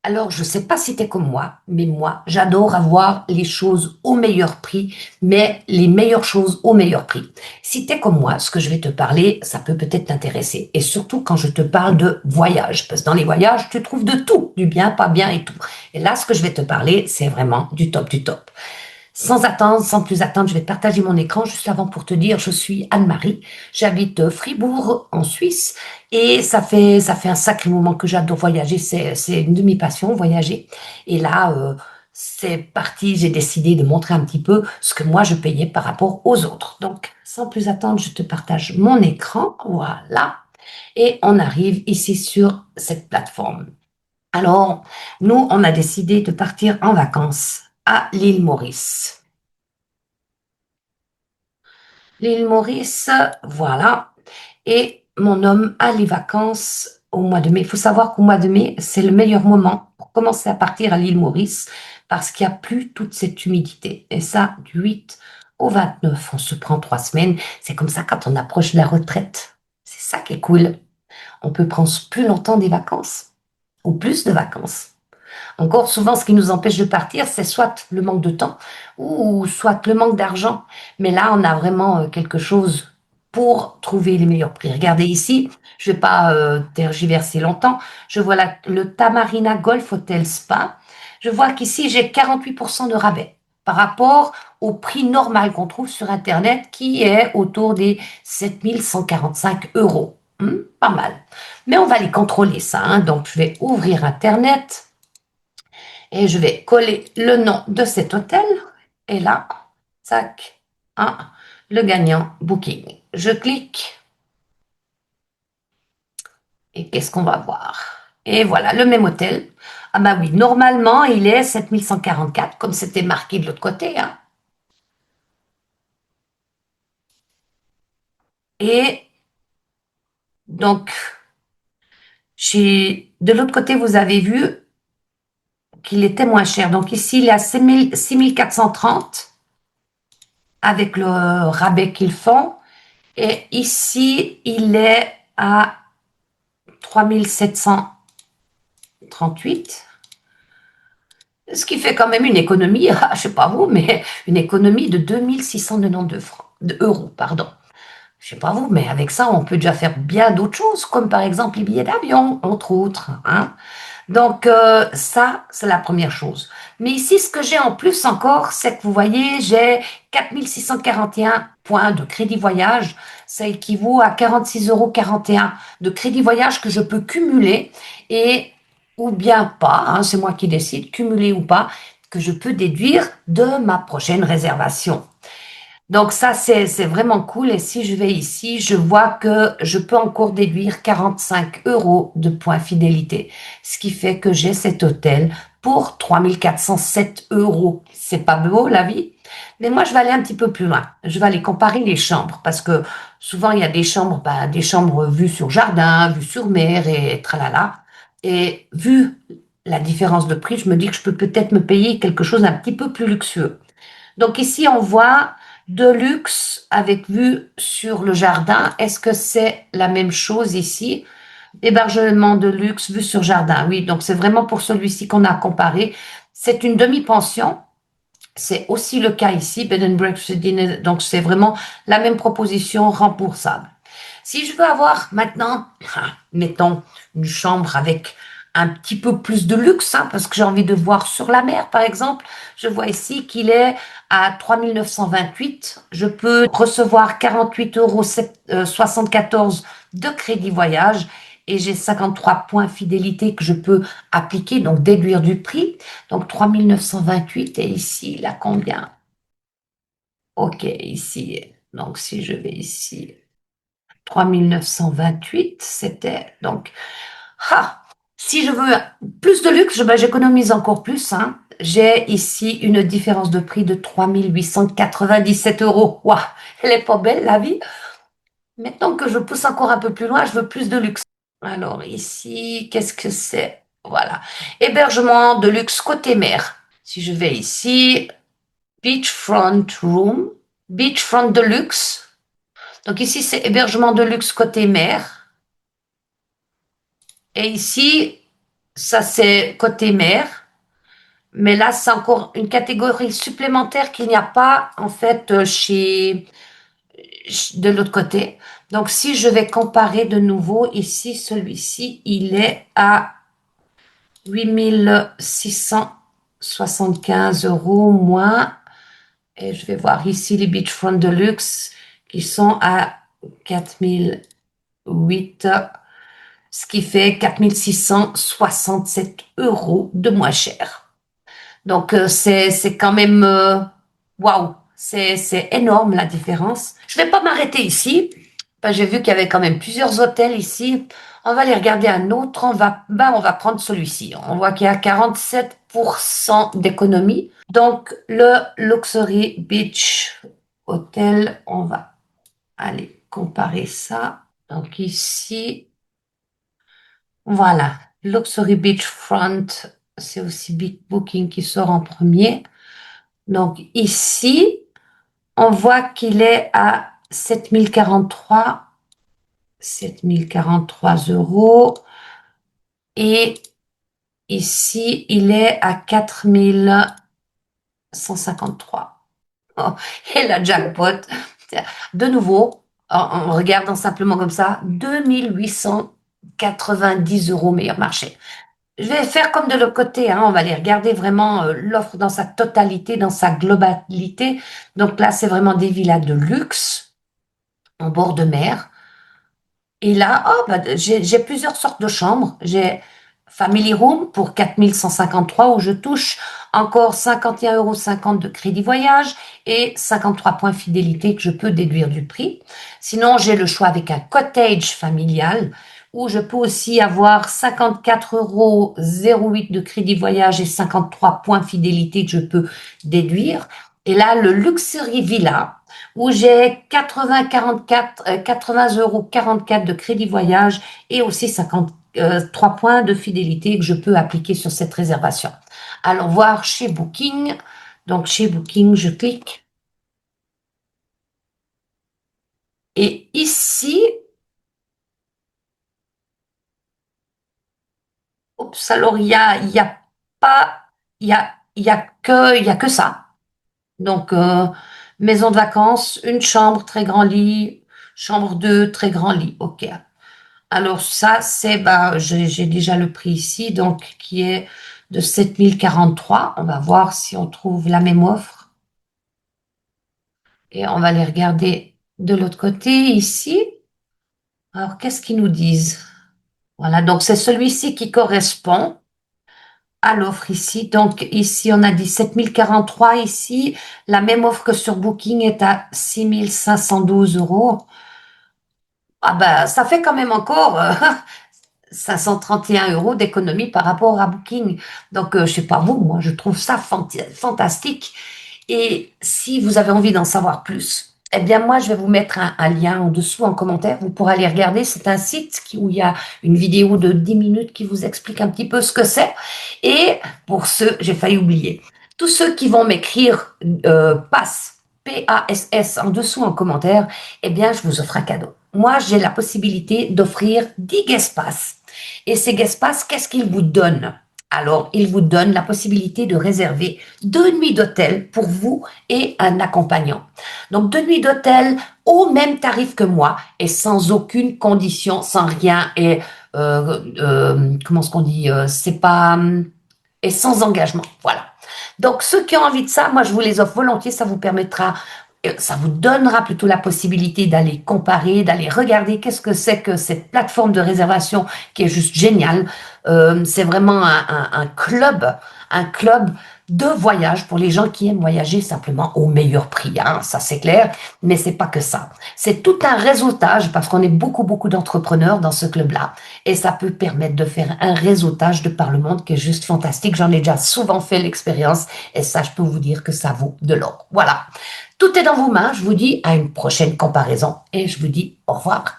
Alors, je sais pas si t'es comme moi, mais moi, j'adore avoir les choses au meilleur prix, mais les meilleures choses au meilleur prix. Si t'es comme moi, ce que je vais te parler, ça peut peut-être t'intéresser. Et surtout quand je te parle de voyage, parce que dans les voyages, tu trouves de tout, du bien, pas bien et tout. Et là, ce que je vais te parler, c'est vraiment du top du top. Sans attendre, sans plus attendre, je vais te partager mon écran juste avant pour te dire, je suis Anne-Marie, j'habite Fribourg en Suisse et ça fait un sacré moment que j'adore voyager, c'est une de mes passions, voyager. Et là, c'est parti, j'ai décidé de montrer un petit peu ce que moi je payais par rapport aux autres. Donc, sans plus attendre, je te partage mon écran, voilà, et on arrive ici sur cette plateforme. Alors, nous, on a décidé de partir en vacances à l'île Maurice. L'île Maurice, voilà. Et mon homme a les vacances au mois de mai. Il faut savoir qu'au mois de mai, c'est le meilleur moment pour commencer à partir à l'île Maurice parce qu'il n'y a plus toute cette humidité. Et ça, du 8 au 29, on se prend 3 semaines. C'est comme ça quand on approche de la retraite. C'est ça qui est cool. On peut prendre plus longtemps des vacances ou plus de vacances. Encore souvent, ce qui nous empêche de partir, c'est soit le manque de temps ou soit le manque d'argent. Mais là, on a vraiment quelque chose pour trouver les meilleurs prix. Regardez ici, je vais pas tergiverser longtemps. Je vois le Tamarina Golf Hotel Spa. Je vois qu'ici, j'ai 48% de rabais par rapport au prix normal qu'on trouve sur Internet qui est autour des 7 145 euros. Pas mal. Mais on va les contrôler ça, hein. Donc, je vais ouvrir Internet et je vais coller le nom de cet hôtel. Et là, tac, hein, le gagnant Booking. Je clique et qu'est-ce qu'on va voir? Et voilà, le même hôtel. Ah bah oui, normalement, il est 7144, comme c'était marqué de l'autre côté, hein. Et donc, de l'autre côté, vous avez vu qu'il était moins cher. Donc ici, il est à 6430 avec le rabais qu'ils font. Et ici, il est à 3738, ce qui fait quand même une économie, je sais pas vous, mais une économie de 2692 francs, euros, pardon. Je sais pas vous, mais avec ça, on peut déjà faire bien d'autres choses, comme par exemple les billets d'avion, entre autres, hein. Donc ça, c'est la première chose. Mais ici, ce que j'ai en plus encore, c'est que vous voyez, j'ai 4641 points de crédit voyage. Ça équivaut à 46,41 € de crédit voyage que je peux cumuler et ou bien pas, hein, c'est moi qui décide, cumuler ou pas, que je peux déduire de ma prochaine réservation. Donc ça, c'est vraiment cool. Et si je vais ici, je vois que je peux encore déduire 45 euros de points fidélité. Ce qui fait que j'ai cet hôtel pour 3407 euros. C'est pas beau, la vie? Mais moi, je vais aller un petit peu plus loin. Je vais aller comparer les chambres parce que souvent, il y a des chambres vues sur jardin, vues sur mer et tralala. Et vu la différence de prix, je me dis que je peux peut-être me payer quelque chose d'un petit peu plus luxueux. Donc ici, on voit de luxe avec vue sur le jardin. Est-ce que c'est la même chose ici? Hébergement de luxe, vue sur jardin. Oui, donc c'est vraiment pour celui-ci qu'on a comparé. C'est une demi-pension. C'est aussi le cas ici, bed and breakfast dinner. Donc c'est vraiment la même proposition remboursable. Si je veux avoir maintenant, mettons, une chambre avec un petit peu plus de luxe, hein, parce que j'ai envie de voir sur la mer, par exemple, je vois ici qu'il est à 3928. Je peux recevoir 48,74 € de crédit voyage et j'ai 53 points fidélité que je peux appliquer, donc déduire du prix. Donc 3928 et ici, là, combien? Ok, ici, donc si je vais ici, 3928, c'était donc, ah, si je veux plus de luxe, ben, j'économise encore plus, hein. J'ai ici une différence de prix de 3897 euros. Waouh, elle est pas belle la vie. Maintenant que je pousse encore un peu plus loin, je veux plus de luxe. Alors ici, qu'est-ce que c'est? Voilà. Hébergement de luxe côté mer. Si je vais ici, beachfront room, beachfront de luxe. Donc ici, c'est hébergement de luxe côté mer. Et ici, Ça, c'est côté mer. Mais là, c'est encore une catégorie supplémentaire qu'il n'y a pas, en fait, de l'autre côté. Donc, si je vais comparer de nouveau, ici, celui-ci, il est à 8 675 € moins. Et je vais voir ici les Beachfront Deluxe qui sont à 4008, ce qui fait 4667 € de moins cher. Donc c'est quand même waouh, c'est énorme la différence. Je vais pas m'arrêter ici. J'ai vu qu'il y avait quand même plusieurs hôtels ici. On va aller regarder un autre. On va prendre celui-ci. On voit qu'il y a 47% d'économie. Donc le Luxury Beach Hotel, on va aller comparer ça. Donc ici, voilà, Luxury Beachfront, c'est aussi Big Booking qui sort en premier. Donc ici, on voit qu'il est à 7043 €. Et ici, il est à 4153. Oh, et la jackpot, de nouveau, en regardant simplement comme ça, 2890 € meilleur marché. Je vais faire comme de l'autre côté, hein, on va aller regarder vraiment l'offre dans sa totalité, dans sa globalité. Donc là, c'est vraiment des villas de luxe en bord de mer. Et là, oh, bah, j'ai plusieurs sortes de chambres. J'ai Family Room pour 4153 où je touche encore 51,50 € de crédit voyage et 53 points fidélité que je peux déduire du prix. Sinon, j'ai le choix avec un cottage familial où je peux aussi avoir 54,08 € de crédit voyage et 53 points fidélité que je peux déduire. Et là, le Luxury Villa où j'ai 80,44 € de crédit voyage et aussi 53 points de fidélité que je peux appliquer sur cette réservation. Allons voir chez Booking. Donc chez Booking, je clique. Et ici, oups, alors il y a pas, il y a que ça. Donc, maison de vacances, une chambre, très grand lit, chambre 2, très grand lit. OK. Alors ça, c'est, bah, j'ai déjà le prix ici, donc qui est de 7043. On va voir si on trouve la même offre. Et on va les regarder de l'autre côté ici. Alors, qu'est-ce qu'ils nous disent? Voilà, donc c'est celui-ci qui correspond à l'offre ici. Donc ici, on a dit 7043 ici. La même offre que sur Booking est à 6512 €. Ah ben, ça fait quand même encore 531 € d'économie par rapport à Booking. Donc, je sais pas vous, moi, je trouve ça fantastique. Et si vous avez envie d'en savoir plus, eh bien, moi, je vais vous mettre un lien en dessous en commentaire. Vous pourrez aller regarder. C'est un site où il y a une vidéo de 10 minutes qui vous explique un petit peu ce que c'est. Et pour ceux, j'ai failli oublier, tous ceux qui vont m'écrire passe, PASS en dessous en commentaire, eh bien, je vous offre un cadeau. Moi, j'ai la possibilité d'offrir 10 guest pass. Et ces guest pass, qu'est-ce qu'ils vous donnent? Alors, ils vous donnent la possibilité de réserver 2 nuits d'hôtel pour vous et un accompagnant. Donc, 2 nuits d'hôtel au même tarif que moi et sans aucune condition, sans rien. Et comment est-ce qu'on dit? C'est pas et sans engagement. Voilà. Donc, ceux qui ont envie de ça, moi, je vous les offre volontiers. Ça vous permettra, ça vous donnera plutôt la possibilité d'aller comparer, d'aller regarder qu'est-ce que c'est que cette plateforme de réservation qui est juste géniale. C'est vraiment un club de voyage pour les gens qui aiment voyager simplement au meilleur prix, hein, ça c'est clair, mais c'est pas que ça. C'est tout un réseautage parce qu'on est beaucoup d'entrepreneurs dans ce club-là et ça peut permettre de faire un réseautage de par le monde qui est juste fantastique. J'en ai déjà souvent fait l'expérience et ça, je peux vous dire que ça vaut de l'or. Voilà. Tout est dans vos mains. Je vous dis à une prochaine comparaison et je vous dis au revoir.